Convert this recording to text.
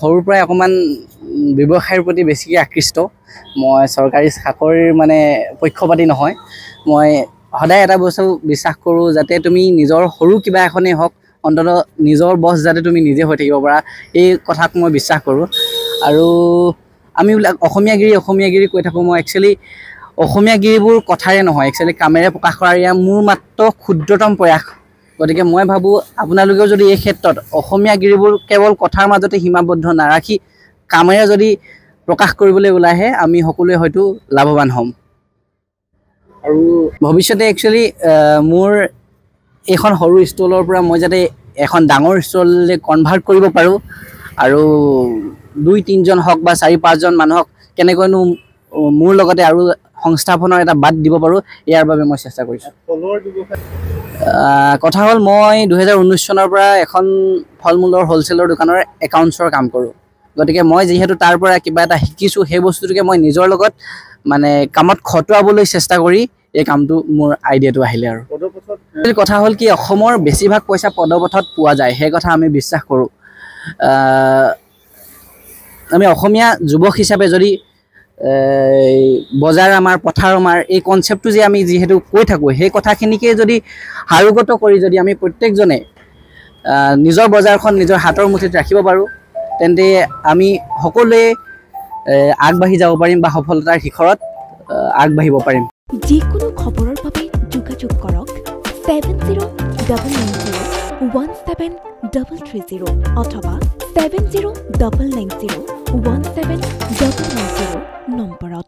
সৰুৰ পৰাই অকণমান ব্যৱসায়ৰ প্ৰতি বেছিকৈ আকৃষ্ট মই চৰকাৰী চাকৰিৰ মানে পক্ষপাতি নহয় মই সদায় এটা বস্তু বিশ্বাস কৰোঁ যাতে তুমি নিজৰ সৰু কিবা এখনেই হওক অন্ততঃ নিজৰ বছ যাতে তুমি নিজে হৈ থাকিব পাৰা এই কথাক মই বিশ্বাস কৰোঁ আৰু আমিবিলাক অসমীয়াগিৰি কৈ থাকোঁ মই একচুৱেলি অসমীয়াগিৰিবোৰ কথাৰে নহয় একচুৱেলি কামেৰে প্ৰকাশ কৰাৰ এয়া মোৰ মাত্ৰ ক্ষুদ্ৰতম প্ৰয়াস গতিকে মই ভাবোঁ আপোনালোকেও যদি এই ক্ষেত্ৰত অসমীয়াগিৰিবোৰ কেৱল কথাৰ মাজতে সীমাবদ্ধ নাৰাখি কামেৰে যদি প্ৰকাশ কৰিবলৈ ওলাইহে আমি সকলোৱে হয়তো লাভৱান হ'ম আৰু ভৱিষ্যতে একচুৱেলি মোৰ এইখন সৰু ষ্টলৰ পৰা মই যাতে এখন ডাঙৰ ষ্টললৈ কনভাৰ্ট কৰিব পাৰোঁ আৰু 2-3জন হওক বা 4-5জন মানুহক কেনেকৈনো মোৰ লগতে আৰু সংস্থাপনৰ এটা বাট দিব পাৰোঁ ইয়াৰ বাবে মই চেষ্টা কৰিছোঁ কথা হ'ল মই 2019 চনৰ পৰা এখন ফল মূলৰ হ'লচেলৰ দোকানৰ একাউণ্টছৰ কাম কৰোঁ গতিকে মই যিহেতু তাৰ পৰা কিবা এটা শিকিছোঁ সেই বস্তুটোকে মই নিজৰ লগত মানে কামত খটুৱাবলৈ চেষ্টা কৰি এই কামটো মোৰ আইডিয়াটো আহিলে আৰু কথা হ'ল কি অসমৰ বেছিভাগ পইচা পদপথত পোৱা যায় সেই কথা আমি বিশ্বাস কৰোঁ আমি অসমীয়া যুৱক হিচাপে যদি বজাৰ আমাৰ পথাৰ আমাৰ এই কনচেপ্টটো যে আমি যিহেতু কৈ থাকোঁ সেই কথাখিনিকে যদি সাৰোগত কৰি যদি আমি প্ৰত্যেকজনে নিজৰ বজাৰখন নিজৰ হাতৰ মুঠিত ৰাখিব পাৰোঁ তেন্তে আমি সকলোৱে আগবাঢ়ি যাব পাৰিম বা সফলতাৰ শিখৰত আগবাঢ়িব পাৰিম যিকোনো খবৰৰ বাবে যোগাযোগ কৰক 7090173330 অথবা 7099017990 নম্বৰত